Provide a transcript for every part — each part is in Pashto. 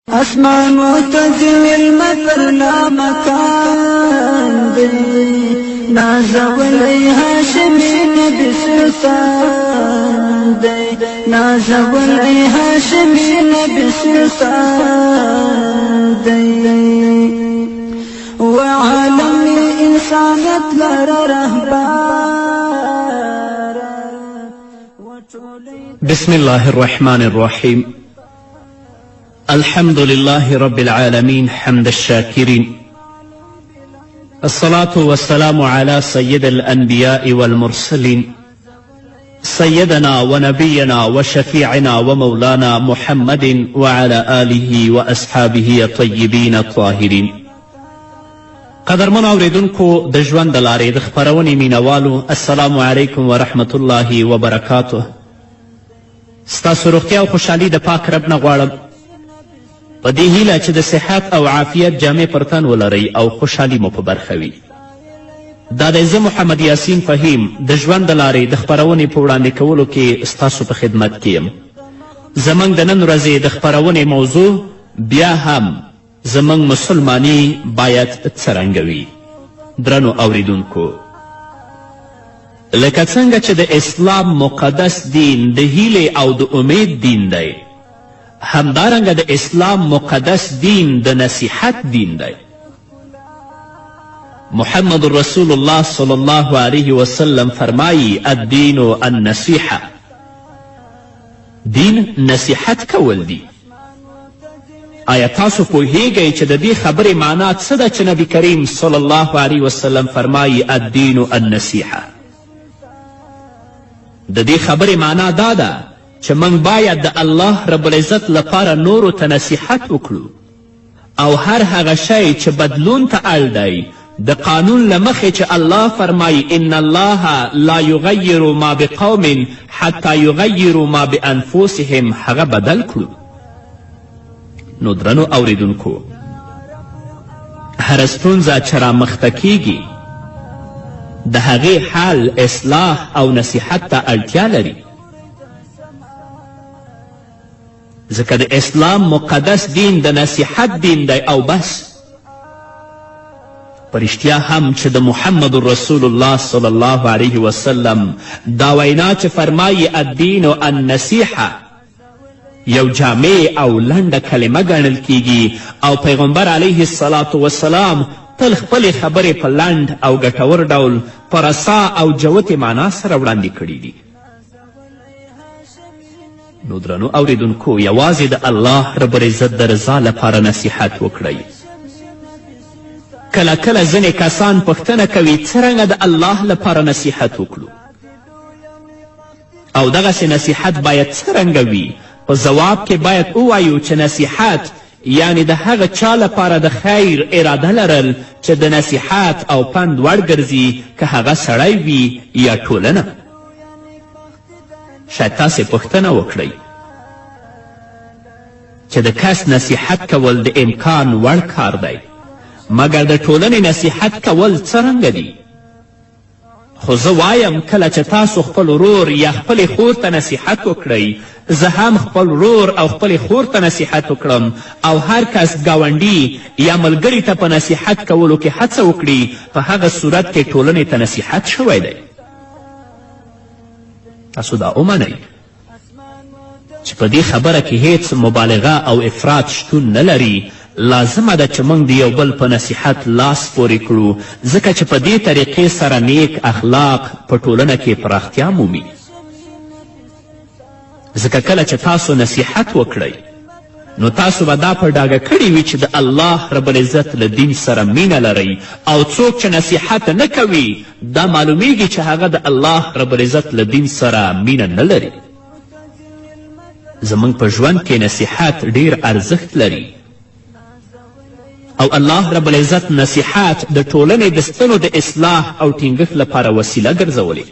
اسمان وتجوي المثل لا مكان دي نازولي هاشمي نبي سلطان دي نازولي هاشمي نبي سلطان دي وعالمي إنسانت لرى رهبار. بسم الله الرحمن الرحيم. الحمد لله رب العالمين حمد الشاكرين، الصلاة والسلام على سيد الأنبياء والمرسلين سيدنا ونبينا وشفيعنا ومولانا محمد وعلى آله وأصحابه الطيبين الطاهرين. قدرمن اوریدونکو د ژوند د لارې د خپرونې مینوالو، السلام علیکم ورحمة الله وبرکاته. ستاسو روغتیا او خوشحالي د پاک رب نه غواړم، په دې هیله چې د صحت او عافیت جامې پر تن ولرئ او خوشحالي مو په برخه وي. دا دی زه محمد یاسین فهیم د ژوند د لارې د خپرونې په وړاندې کولو کې ستاسو په خدمت کې یم. زموږ د نن ورځې د خپرونې موضوع بیا هم زموږ مسلمانی باید څرنګه وي. درنو اوریدونکو، لکه څنګه چې د اسلام مقدس دین د هیلې او د امید دین دی، همدارنګه د اسلام مقدس دین د نصیحت دین دی. محمد رسول الله صلی الله علیه وسلم فرمایی الدین النصیحه، دین نصیحت کول دی. آیا تاسو پوهیږئ چې د دې خبرې معنا څه ده چې نبی کریم صلی الله علیه وسلم فرمایی الدین النصیحه؟ د دې خبرې معنا دا ده چې موږ باید د الله رب العزت لپاره نورو ته نصیحت وکړو او هر هغه شی چې بدلون ته اړ دی د قانون له مخې چې الله فرمایي ان الله لا یغیر ما بقوم حتی یغیروا ما بانفسهم، هغه بدل کړو. نو درنو اوریدونکو، هره ستونزه چې رامخته کیږي د هغې حل اصلاح او نصیحت ته اړتیا لري، ځکه د اسلام مقدس دین د نصیحت دین دی. او بس په رښتیا هم چې د محمد رسول الله صلی الله علیه وسلم دا وینا چې فرمایي الدین النصیحه یو جامع او لنډه کلمه ګڼل کیږي، او پیغمبر علیه الصلاة والسلام تل خپلې خبرې په لنډ او ګټور ډول په رسا او جوتې معنا سره وړاندې کړي دي. نو درنو اوریدونکو، یوازې د الله رب العزت د رضا لپاره نصیحت وکړئ. کله کله ځینې کسان پوښتنه کوي څرنګه د الله لپاره نصیحت وکړو، او دغسې نصیحت باید څرنګه وي؟ په ځواب کې باید ووایو چې نصیحت یعنی د هغه چا لپاره د خیر اراده لرل چې د نصیحت او پند وړ ګرځي، که هغه سړی وي یا ټولنه. شاید تاسې پوښتنه وکړئ چې د کس نصیحت کول د امکان وړ کار دی، مګر د ټولنې نصیحت کول څرنګه دی؟ خو زه وایم کله چې تاسو خپل ورور یا خپلې خور ته نصیحت وکړئ، زه هم خپل ورور او خپلې خور ته نصیحت وکړم، او هر کس ګاونډي یا ملګري ته په نصیحت کولو کې هڅه وکړي، په هغه صورت کې ټولنې ته نصیحت شوی دی. تاسو دا ومنئ چې په دې خبره کې هیڅ مبالغه او افراط شتون نه لري. لازمه ده چې موږ د یو بل په نصیحت لاس پورې کړو، ځکه چې په دې طریقې سره نیک اخلاق په ټولنه کې پراختیا مومي. ځکه کله چې تاسو نصیحت وکړئ نو تاسو به دا په ډاګه کړي وي چې د الله رب العزت له دین سره مینه لرئ، او څوک چې نصیحت نه کوي دا معلومیږي چې هغه د الله رب العزت له دین سره مینه نه لري. زموږ په ژوند کې نصیحت ډیر ارزښت لري، او الله رب العزت نصیحت د ټولنې د ستنو د اصلاح او ټینګښت لپاره وسیله ګرځولې.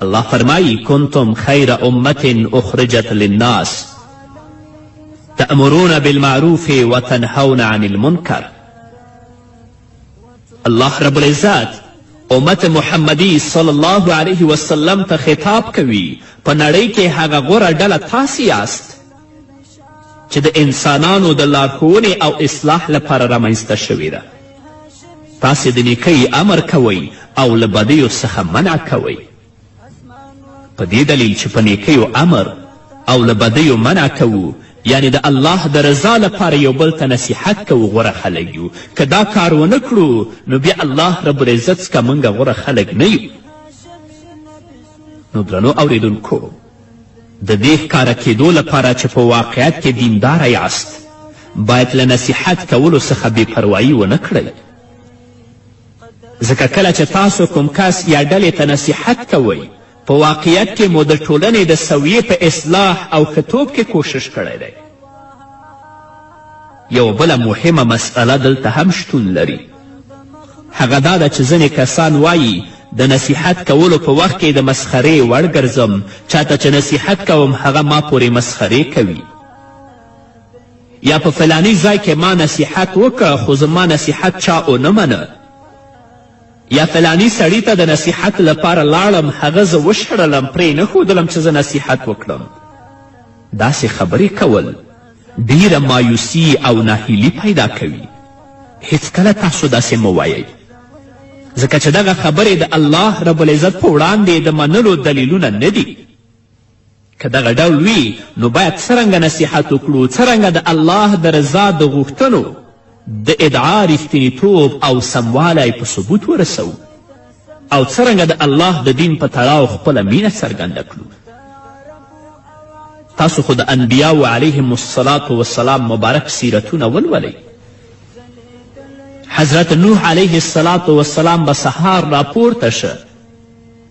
الله فرمایی کنتم خیر امة اخرجت للناس تأمرون بالمعروف وتنهون عن المنکر. الله رب العزت امت محمدی صلی الله علیه وسلم ته خطاب کوي، په نړۍ کې هغه غوره ډله تاسې یاست چې چې د انسانانو د لارښوونې او اصلاح لپاره رامنځته شوې ده. تاسې د نیکۍ امر کوئ او له بدیو څخه منع کوئ. په دې دلیل چې په نیکیو امر او له بدیو منع کوو، یعنی د الله د رضا لپاره یو بل ته نصیحت کوو، غوره خلک یو. که دا کار ونه کړو نو بیا الله رب العزت څخه موږ غوره خلک نه یو. نو درنو اوریدونکو، د دې ښکاره کیدو لپاره چې په واقعیت کې دینداره یاست، باید له نصیحت کولو څخه بې پروایي ونه کړئ. ځکه کله چې تاسو کوم کس یا ډلې ته نصیحت کوئ، په واقعیت کې مو د ټولنې د سویې په اصلاح او ښه توب کې کوشش کړی دی. یو بله مهمه مسئله دلته هم شتون لري. هغه دا ده چې ځینې کسان وایي د نصیحت کولو په وخت کې د مسخرې وړ ګرځم، چاته چې نصیحت کوم هغه ما پورې مسخرې کوي، یا په فلاني ځای کې ما نصیحت وکړه خو زما نصیحت چا ونه منه، یا فلانی سړي ته د نصیحت لپاره لاړم هغه زه وشړلم، پرې نه ښودلم چې زه نصیحت وکړم. داسې خبرې کول ډیره مایوسي او ناهیلي پیدا کوي. هیڅکله تاسو داسې مه وایئ، ځکه چې دغه خبرې د الله رب العزت په وړاندې د منلو دلیلونه نه دي. که دغه ډول وي نو باید څرنګه نصیحت وکړو، څرنګه د الله د رضا د غوښتنو د ادعا رښتینیتوب او سموالی په ثبوت ورسوو، او څرنګه د الله د دین په تړاو خپله مینه څرګنده کړو. تاسو خو د انبیاو علیهم الصلاة والسلام مبارک سیرتونه ولولئ. حضرت نوح علیه الصلاة والسلام به سهار راپورته شه،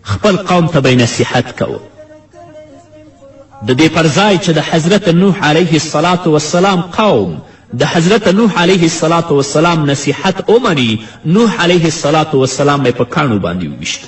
خپل قوم ته به نصیحت کوه. د دې پر ځای چې د حضرت نوح علیه الصلاة والسلام قوم د حضرت نوح علیه الصلاة والسلام نصیحت ومني، نوح علیه الصلاة والسلام به په کاڼو باندې وویشته،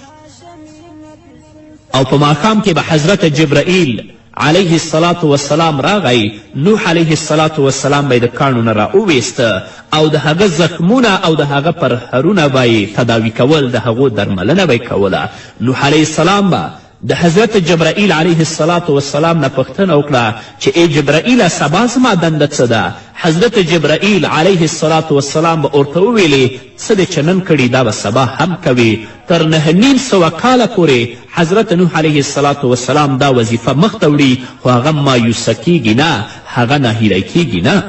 او په ماښام کې به حضرت جبرائیل علیه الصلاة والسلام راغی، نوح علیه الصلاة والسلام به یې د کاڼو نه راوویسته او د هغه زخمونه او د هغه پرهرونه به یې تداوي کول، د هغو درملنه به یې کوله. نوح علیه السلام به د حضرت جبرائیل علیه الصلاة والسلام نه پوښتنه وکړه چې ای جبرائیله سبا زما دنده څه ده؟ حضرت جبرائیل علیه الصلاة والسلام به ورته وویلې څه دې چې نن کړي دا به سبا هم کوي. تر 9,900 کاله پورې حضرت نوح علیه الصلاة والسلام دا وظیفه مخته وړي، خو هغه مایوسه کیږي نه، هغه ناهیلی کیږي نه.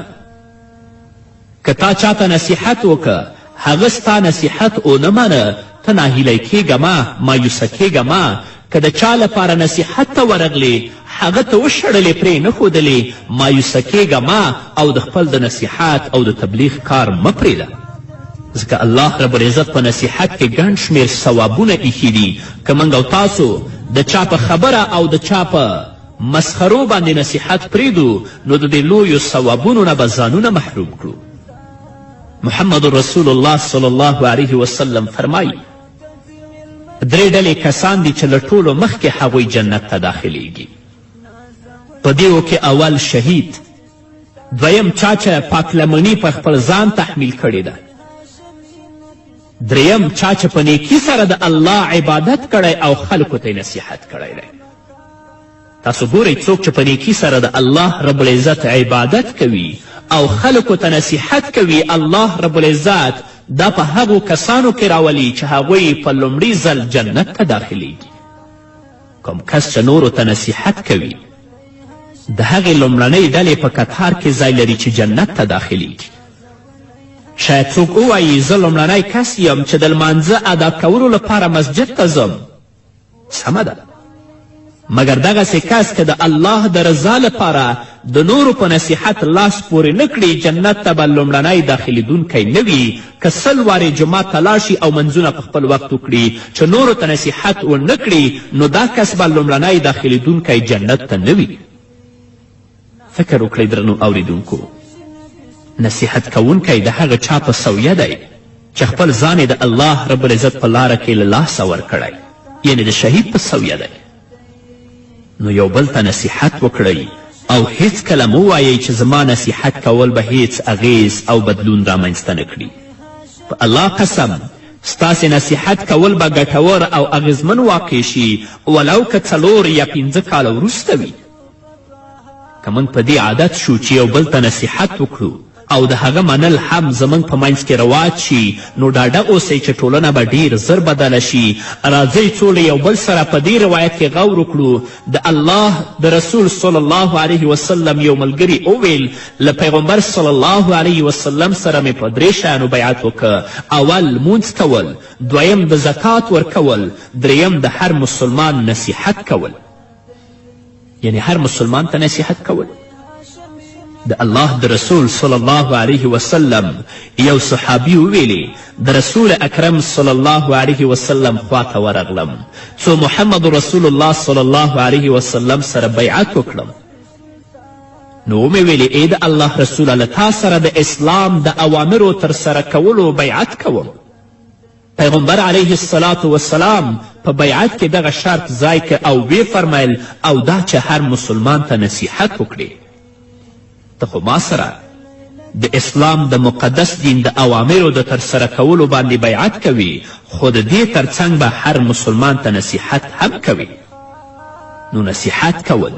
که تا چاته نصیحت وکړه هغه ستا نصیحت ونه منه، ته ناهیلی کیږه مه، مایوسه کیږه مه. که د چا لپاره نصیحت ته ورغلې هغه ته وشړلې، پرې نه ښودلې، مایوسه کیږه مه او د خپل د نصیحت او د تبلیغ کار مه پرېږده. ځکه الله رب العزت په نصیحت کې ګڼ شمېر ثوابونه ایښي دي. که موږ او تاسو د چا په خبره او د چا په مسخرو باندې نصیحت پرېږدو نو د دې لویو ثوابونو نه به ځانونه محروم کړو. محمد رسول الله صلی الله علیه وسلم فرمایي 3 ډلې کسان دي چې له ټولو مخکې هغوی جنت ته داخلیږي. په دیو کې اول شهید، دویم چا چې پاکلمني پر خپل ځان تحمیل کړې ده، دریم چا چې په نیکي سره د الله عبادت کړی او خلکو ته نصیحت کړی دی. تاسو ګورئ څوک چې په نیکي سره د الله رب العزت عبادت کوي او خلکو ته نصیحت کوي، الله رب العزت دا په هغو کسانو کې راولي چې هغوی په لومړي ځل جنت ته داخلیږي. کوم کس چې نورو ته نصیحت کوي د هغې لومړنۍ ډلې په کتار کې ځای لري چې جنت ته داخلیږي. شاید څوک ووایي زه لومړنی کس یم چې د لمانځه ادا کولو لپاره مسجد ته ځم. سمه ده، مګر دغسې کس که د الله د رضا لپاره د نورو په نصیحت لاس پورې نه کړي، جنت ته به لومړنی داخلیدونکی نه وي. که 100 وارې جومات ته لاړ شي او منځونه په خپل وخت وکړي چې نورو ته نصیحت ونه کړي، نو دا کس به لومړنی داخلیدونکی جنت ته نه وي. فکر وکړئ درنو اوریدونکو، نصیحت کوونکی د هغه چا په سویه دی چې خپل ځان د الله رب العزت په لاره کې له لاسه ورکړی، یعنې د شهید په سویه دی. نو یو بل ته نصیحت وکړئ او هیڅکله مو وایئ چې زما نصیحت کول به هیڅ اغیز او بدلون رامنځته نه کړي. په الله قسم ستاسې نصیحت کول به ګټور او اغیزمن واقع شي، ولو که 4 یا 5 کاله وروسته وي. که موږ په دې عادت شو چې یو بل ته نصیحت وکړو او د هغه منل هم زموږ په منځ کې رواج شي نو ډاډه اوسئ چې ټولنه به ډیر زر بدله شي. راځئ څو له یو بل سره په دې روایت کې غور وکړو. د الله د رسول صلی الله علیه وسلم یو ملګري وویل له پیغمبر صلی الله علیه وسلم سره مې په 3 شیانو بیعت وکړه. اول لمونځ کول، دویم د زکات ورکول، دریم د هر مسلمان نصیحت کول. یعنی هر مسلمان ته نصیحت کول. د الله د رسول صلی الله علیه وسلم یو صحابي وویلې د رسول اکرم صلی الله علیه وسلم خواته ورغلم څو محمد رسول الله صلی الله علیه وسلم سره بیعت وکړم. نو ومې ویلې ای د الله رسوله له تا سره د اسلام د اوامرو ترسره کولو بیعت کوم. پیغمبر علیه الصلاة والسلام په بیعت کې دغه شرط ځای که او ویې فرمیل او دا چې هر مسلمان ته نصیحت وکړي. ته خو ما سره د اسلام د مقدس دین د اوامرو د ترسره کولو باندې بیعت کوي خو د دې ترڅنګ به هر مسلمان ته نصیحت هم کوي. نو نصیحت کول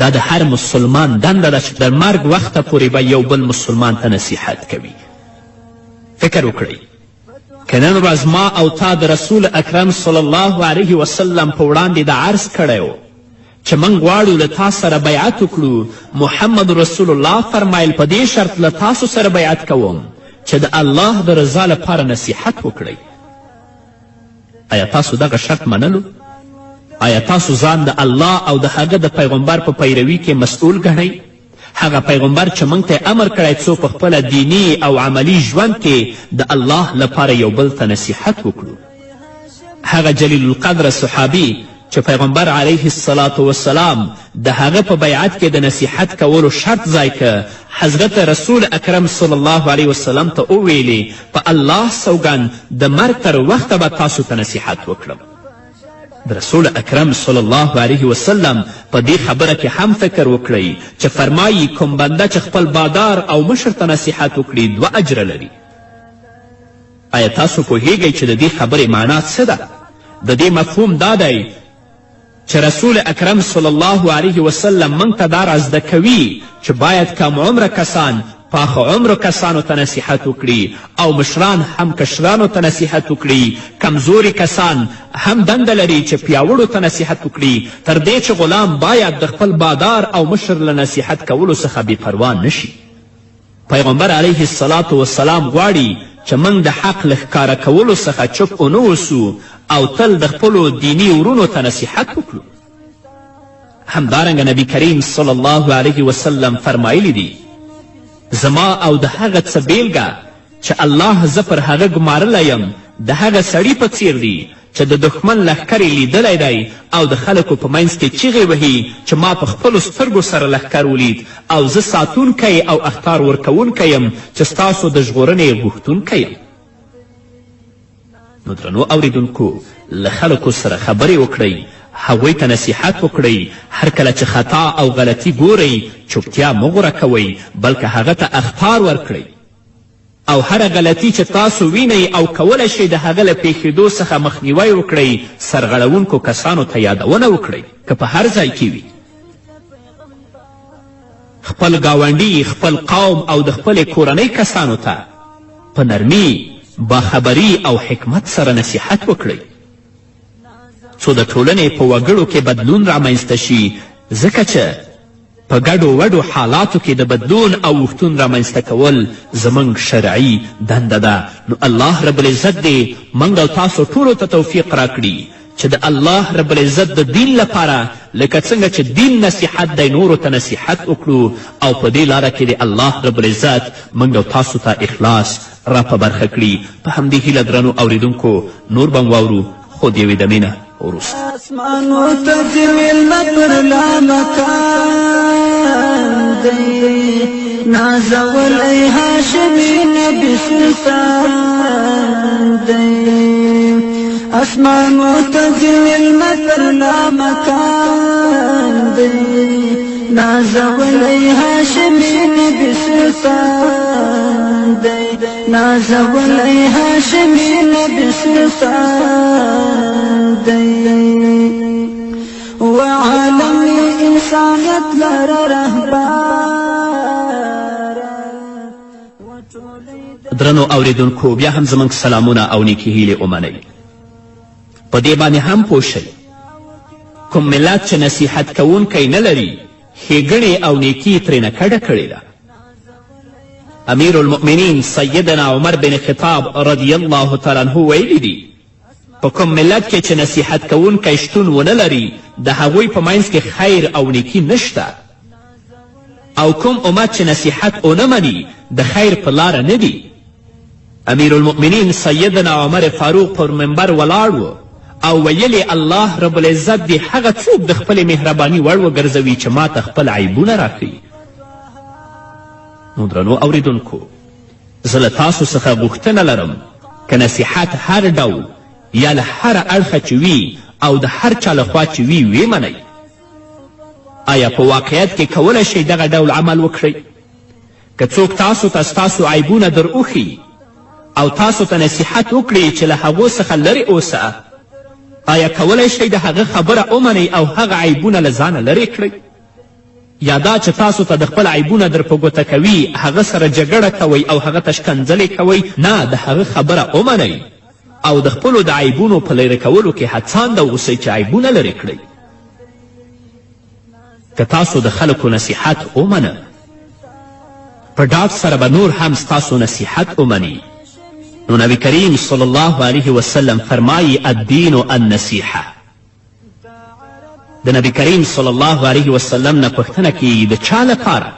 دا د هر مسلمان دنده ده چې د مرګ وخته پورې به یو بل مسلمان ته نصیحت کوي. فکر وکړئ که نن ورځ ما او تا د رسول اکرم صلی الله علیه وسلم په وړاندې د عرض کړی و چې موږ غواړو له تا سره بیعت وکړو، محمد رسول الله فرمایل په دې شرط له تاسو سره بیعت کوم چې د الله د رضا لپاره نصیحت وکړئ. آیا تاسو دغه شرط منلو؟ آیا تاسو ځان د الله او د هغه د پیغمبر په پیروي کې مسئول ګڼئ؟ هغه پیغمبر چې موږ ته امر کړی څو په خپله دیني او عملی ژوند کې د الله لپاره یو بل ته نصیحت وکړو. هغه جلیل القدر صحابي چې پیغمبر علیه الصلاة والسلام د هغه په بیعت کې د نصیحت کولو شرط ځای که حضرت رسول اکرم صلی الله علیه وسلم ته وویلې په الله سوګند د مرګ تر وخته به تاسو ته نصیحت وکړم. د رسول اکرم صلی الله علیه وسلم په دې خبره کې هم فکر وکړئ چې فرمایي کوم بنده چې خپل بادار او مشر ته نصیحت وکړي 2 اجره لري. آیا تاسو پوهیږئ چې د دې خبرې معنا څه ده؟ د دې مفهوم دا دی چې رسول اکرم صلی الله علیه وسلم موږ ته دا را زده کوي چې باید کم عمره کسان پاخه عمرو کسانو ته نصیحت وکړي او مشران هم کشرانو ته نصیحت وکړي. کمزوري کسان هم دنده لري چې پیاوړو ته نصیحت وکړي تر دې چې غلام باید د خپل بادار او مشر له نصیحت کولو څخه بې پروا نشي. پیغمبر علیه الصلاة والسلام غواړي چې موږ د حق له ښکاره کولو څخه چپ ونه اوسو او تل د خپلو دیني ورونو ته نصیحت وکړو. همدارنګه نبی کریم صلی الله علیه وسلم فرمایلی دی زما او د هغه څه بیلګه چې الله زه پر هغه ګمارلی یم د هغه سړي په څیر دی چې د دښمن لښکر یې لیدلی دی او د خلکو په منځ کې چیغې وهي چې ما په خپلو سترګو سره لښکر ولید او زه ساتونکی او اخطار ورکوونکی یم چې ستاسو د ژغورنې غوښتونکی یم. نو درنو اوریدونکو له خلکو سره خبرې وکړئ، هغوی ته نصیحت وکړئ. هر کله چې خطا او غلطي ګورئ چوپتیا مه غوره کوئ بلکې هغه ته اخطار ورکړئ او هره غلطي چې تاسو وینئ او کولی شئ د هغه له پیښېدو څخه مخنیوی وکړئ سرغړونکو کسانو ته یادونه وکړئ که په هر ځای کې وي. خپل ګاونډي، خپل قوم او د خپلې کورنۍ کسانو ته په نرمي، باخبري او حکمت سره نصیحت وکړئ څو د ټولنې په وګړو کې بدلون رامنځته شي، ځکه چې په ګډو وډو حالاتو کې د بدلون او وختون رامنځته کول زموږ شرعي دنده ده. نو الله رب العزت دې موږ او تاسو ټولو ته توفیق راکړي چې د الله رب العزت د دین لپاره لکه څنګه چې دین نصیحت دی نورو ته نصیحت وکړو او په دې لاره کې د الله رب العزت موږ او تاسو ته اخلاص را په برخه کړي. په همدې هیله درنو اوریدونکو نور به واورو خو د یوې دمې نه وروسته. اسمانو ته د ملت پر لامکان دی نازولی هاشمي نبي سلطان دی. اسمانو ته د ملت پر لامکان دی نازولی هاشمي نبي سلطان دی. نازولی هاشمي نبي سلطان دی. وعالم انسانیت لر رهبر. درنو اوریدونکو بیا هم زموږ سلامونه او نیکې هیلې ومنئ. په دې باندې هم پوه شئ کوم ملت چې نصیحت کوونکی نه لري ښېګڼې او نیکي یې ترېنه کډه کړې ده. امیر المؤمنین سیدنا عمر بن خطاب رضی الله تعالی عنه ویلی دي په کوم ملت کې چې نصیحت کوونکی شتون ونه لري د هغوی په منځ کې خیر او نیکي نشته، او کوم امت چې نصیحت ونه مني د خیر په لاره نه دي. امیر المؤمنین سیدنا عمر فاروق پر منبر ولاړ و او ویلی الله رب العزت دې هغه څوک د خپلې مهرباني وړ وګرځوي چې ما ته خپل عیبونه راښیي. نو درنو اوریدونکو زه له تاسو څخه غوښتنه لرم که نصیحت هر ډول یا له هره اړخه چې وي او د هر چا لخوا چې وي ویې منئ. آیا په واقعیت کې کولی شئ دغه ډول عمل وکړئ؟ که څوک تاسو ته ستاسو عیبونه در وښیي او تاسو ته نصیحت وکړي چې له هغو څخه لرې اوسه، آیا کولی شئ د هغه خبره ومنئ او هغه عیبونه له ځانه لرې کړئ؟ یا دا چې تاسو ته د خپل عیبونه در په ګوته کوي هغه سره جګړه کوئ او هغه ته شکنځلې کوئ؟ نه، د هغه خبره ومنئ او د خپلو د عیبونو په لرې کولو کې هڅانده اوسئ چې عیبونه لرې کړئ. که تاسو د خلکو نصیحت ومنه په ډاډ سره به نور هم ستاسو نصیحت ومني. نو نبی کریم صلی الله علیه وسلم فرمایي الدین النصیحه. د نبی کریم صلی الله علیه وسلم نه پوښتنه کیږي د چا لپاره؟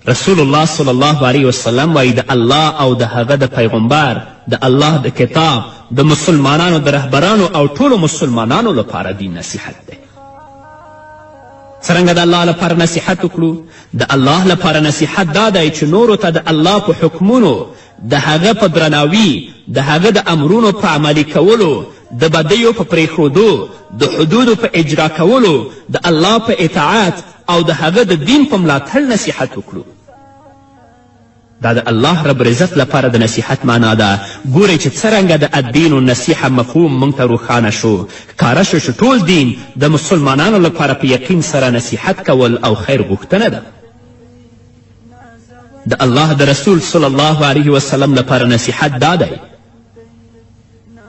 رسول الله صلی الله علیه وسلم وایي د الله او د هغه د پیغمبر د الله د کتاب د مسلمانانو د رهبرانو او ټولو مسلمانانو لپاره دین نصیحت دی. څرنګه د الله لپاره نصیحت وکړو؟ د الله لپاره نصیحت دا دی چې نورو ته د الله په حکمونو د هغه په درناوي د هغه د امرونو په عملي کولو د بدیو په پرېښودو د حدودو په اجرا کولو د الله په اطاعت او د هغه د دین په ملاتړ نصیحت وکړو. دا د الله رب العزت لپاره د نصیحت معنا ده. ګورئ چې څرنګه د الدین النصیحه مفهوم موږ ته روښانه شو. ښکاره شو چې ټول دین د مسلمانانو لپاره په یقین سره نصیحت کول او خیر غوښتنه ده. د الله د رسول صلی الله علیه وسلم لپاره نصیحت دا دی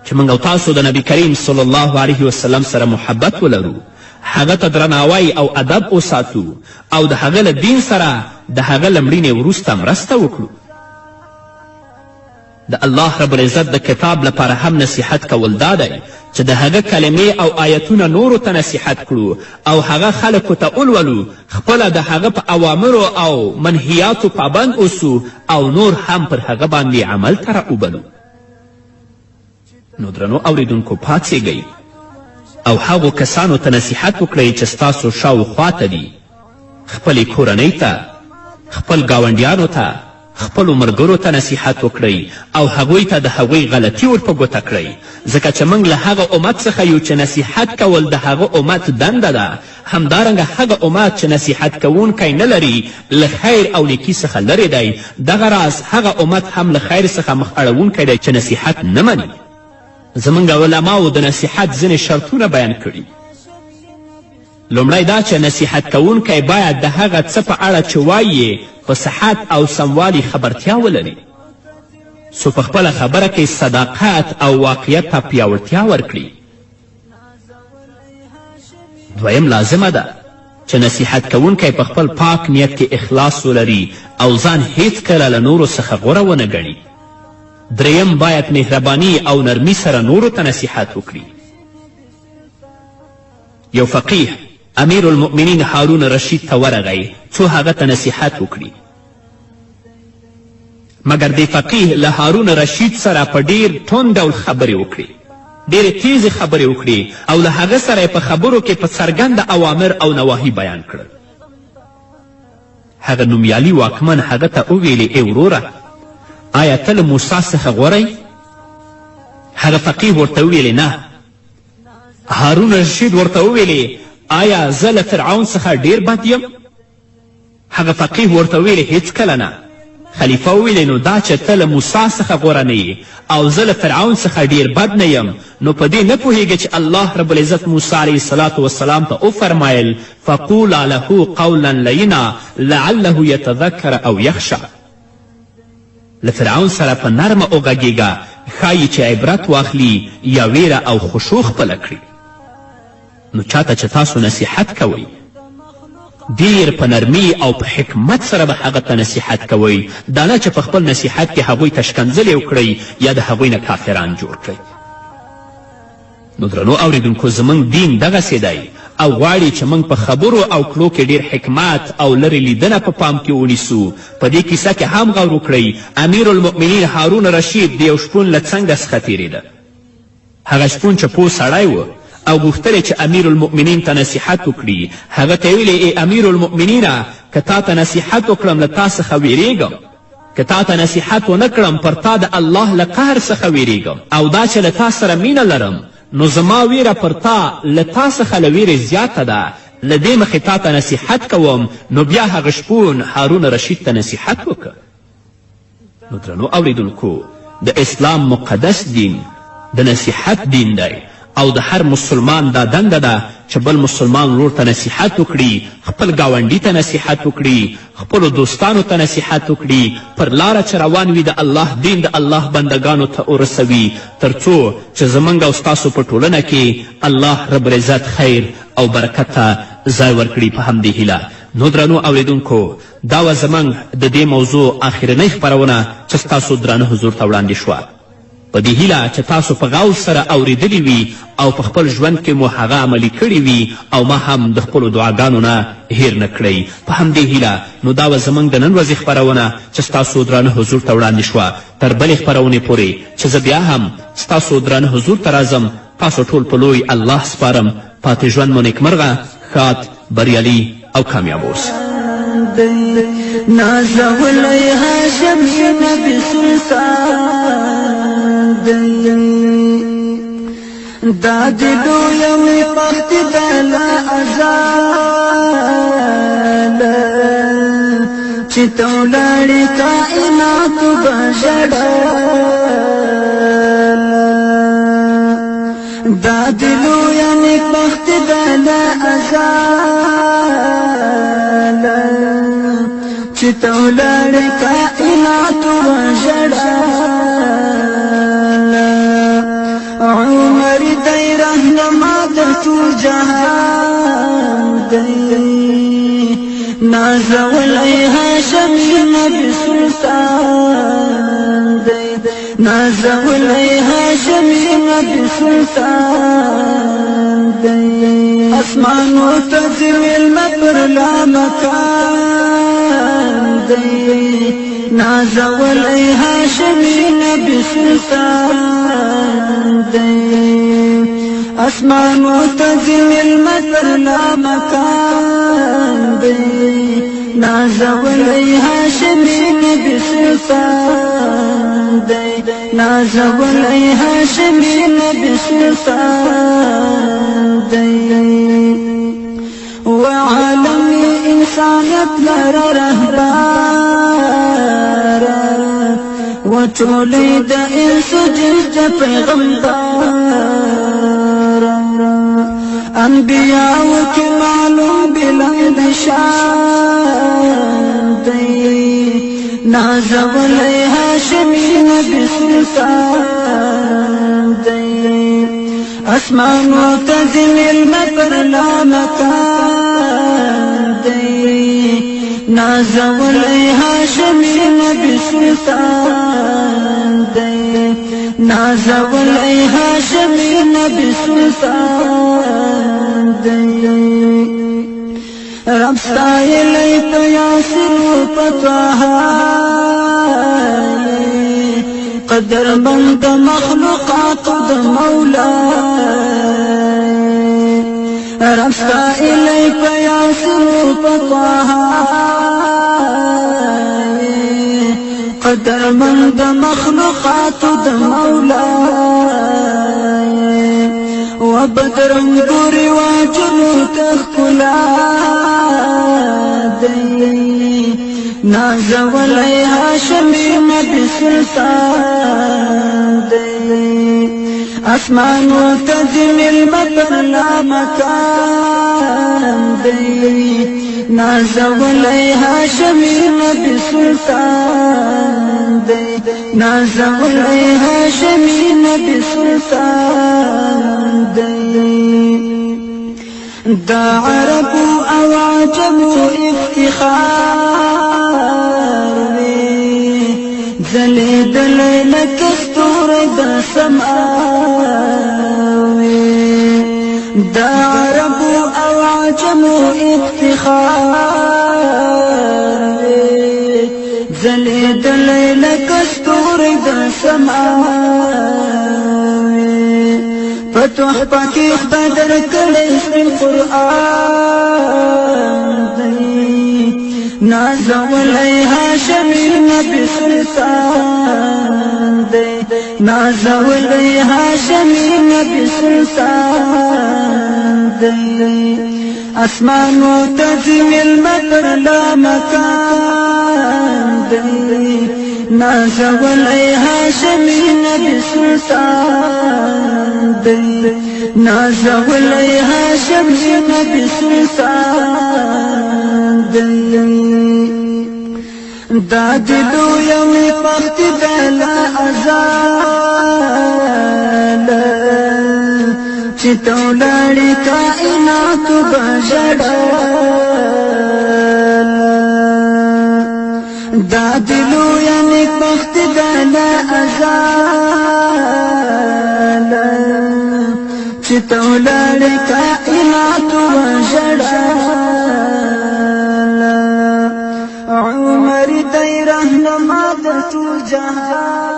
چې موږ او تاسو د نبی کریم صلی الله علیه وسلم سره محبت ولرو، هغه ته درناوی او ادب وساتو او د هغه له دین سره د هغه له مړینې وروسته مرسته وکړو. د الله رب العزت د کتاب لپاره هم نصیحت کول دا دی چې د هغه کلمې او آیتونه نورو ته نصیحت کړو او هغه خلکو ته ولولو، خپله د هغه په اوامرو او منهیاتو پابند اوسو او نور هم پر هغه باندې عمل ته راوبلو. نو درنو اوریدونکو پاڅېږئ او هغو کسانو ته نصیحت وکړئ چې ستاسو شاوخوا ته دي، خپلې کورنۍ ته، خپل ګاونډیانو ته، خپلو ملګرو ته نصیحت وکړئ او هغوی ته د هغوی غلطي ور په ګوته کړئ، ځکه چې موږ له هغه امت څخه یو چې نصیحت کول د هغه امت دنده ده. همدارنګه هغه امت چې نصیحت کوونکی نه لري له خیر او نیکي څخه لرې دی. دغه راز هغه امت هم له خیر څخه مخ اړوونکی دی چې نصیحت نه مني. زموږ علماو د نصیحت ځینې شرطونه بیان کړي. لومړی دا چې نصیحت کوونکی باید د هغه څه په اړه چې وایي په صحت او سموالي خبرتیا ولري، څو په خپله خبره کې صداقت او واقعیت ته پیاوړتیا ورکړي. دویم لازمه ده چې نصیحت کوونکی په خپل پاک نیت کې اخلاص ولري او ځان هیڅکله له نورو څخه غوره ونه ګڼي. دریم باید مهربانی او نرمی سره نورو ته نصیحت وکړي. یو فقیه امیر المؤمنین هارون رشید ته ورغی څو هغه ته نصیحت وکړي، مګر دې فقیه له هارون رشید سره په ډیر توند ډول خبرې وکړي، ډیرې تیزې خبرې وکړي او له هغه سره په خبرو کې په څرګنده اوامر او نواهي بیان کړل. هغه نومیالي واکمن هغه ته وویلې ای وروره، آیا ته له موسی څخه غوره؟ هغه فقیه ورته وویلې نه. هارون رشید ورته وویلې آیا زه له فرعون څخه ډیر بد یم؟ هغه فقیه ورته وویلې هیڅکله نه. خلیفه وویلې نو دا چې ته له موسی څخه غوره نه یې او زه له فرعون څخه ډیر بد نه یم نو په دې نه پوهیږې چې الله رب العزت موسی علیه الصلاة والسلام ته وفرمایل فقولا له قولا لینا لعله یتذکر او یخشع له فرعون سره په نرمه وغږیږه ښایي چې عبرت واخلي یا ویره او خشوع خپله کړي نو چاته چې تاسو نصیحت کوئ ډیر په نرمي او په حکمت سره به هغه ته نصیحت کوئ دا نه چې په خپل نصیحت کې هغوی ته شکنځلې وکړئ یا د هغوی نه کافران جوړ کړئ نو درنو اوریدونکو زموږ دین دغسې دی او غواړي چې موږ په خبرو او کړو کې ډیر حکمت او لرې لیدنه په پام کې ونیسو په دې کیسه کې هم غور وکړئ امیر المؤمنین هارون رشید د یو شپون له څنګه څخه تیرېده هغه شپون چې پوه سړی و او غوښتل چې امیر المؤمنین ته نصیحت وکړي هغه ته ویلې ای امیر المؤمنینه که تا ته نصیحت وکړم له تا څخه ویریږم که تا ته نصیحت ونه کړم پر تا د الله له قهر څخه ویریږم او دا چې له تا سره مینه لرم نو زما ویره پر تا له تا څخه له ویرې زیاته ده له دې مخې تا ته نصیحت کوم نو بیا هغه شپون هارون رشید ته نصیحت وکړه نو درنو اوریدونکو د اسلام مقدس دین د نصیحت دین دی او د هر مسلمان دا دنده ده چې بل مسلمان ورور ته نصیحت وکړي خپل ګاونډي ته نصیحت وکړي خپلو دوستانو ته نصیحت وکړي پر لاره چې روان وي د الله دین د الله بندگانو ته ورسوي تر څو چې زموږ او ستاسو په ټولنه کې الله رب العزت خیر او برکت ته ځای ورکړي په همدې هیله نو درنو اوریدونکو دا وه زموږ د دې موضوع آخرنۍ خپرونه چې ستاسو درانه حضور ته وړاندې شوه په دې هیله چې تاسو په غور سره اوریدلی وي او په خپل ژوند کې مو هغه عملي کړي وي او ما هم د خپلو دعاګانو نه هیر نه کړئ په همدې هیله نو دا وه زموږ د نن ورځې خپرونه چې ستاسو درانه حضور ته وړاندې شوه تر بلې خپرونې پورې چې زه بیا هم ستاسو درانه حضور ته راځم تاسو ټول په لوی الله سپارم پاتې ژوند مو نیکمرغه ښاد بریالي او کامیاب اوسئ نازولی هاشم نبی سلطان دا دلو یوی پخت بلا ازال چی تولاری کائنات بجڑال دا دلو یوی پخت بلا ازال چی تولاری کائنات بجڑال عمر دی رهنما د ټول جهان دی نازولی هاشم نبی سلطان دی نازولی هاشم نبی سلطان دی اسمان و تزویل مپر لا مکان دی نازولی هاشم نبی سلطان دی اسمان متزویل مطر لا مکان دی نازولی هاشم نبی سلطان دی نازولی هاشم نبی سلطان دی وعالمی انسانیت لر رهبار وطولی دا انسو جنس پیغمبر انبیاء کی معلوم بلند شان دی نازولی هاشمی نبی سلطان دی اسمان معتزل المطر لا مکان دی نازولی هاشمی نبی سلطان دی نازولی هاشمی نبی سلطان دی رب ستایلی تو یاسر و پتوحای قدر بند مخلوقات د مولای رب ستایلی تو یاسر و پتوحای قدر بند مخلوقات د مولای و بدرم گوری واجلو تخکلا دی نازولی هاشمی نبی سلطان دی اسمانو تجم المطر لا مکان دی نازولی هاشمی نبی سلطان دی نازولی هاشمی نبی سلطان دی دا عربو او عجبو افتخار وی زلید لیلک استور دا سماوی دا عربو او عجبو افتخار وی زلید لیلک استور دا سماوی فتوح پاکی بدر کلیس بالقرآن دی نازولی هاشمی نبی سلطان دی نازولی هاشمی نبی سلطان دی اسمانو تزم المطر لا مکان دی نازولی هاشمی نبی سلطان دی نازولی هاشمی نبی سلطان دی دا دلو یومی وقت دلا ازال چی تولاری کائنات بجڑال دا دلو یومی وقت دلا ازال چی تولاری کائنات بجڑال عمر دی رہنما د ټول جهان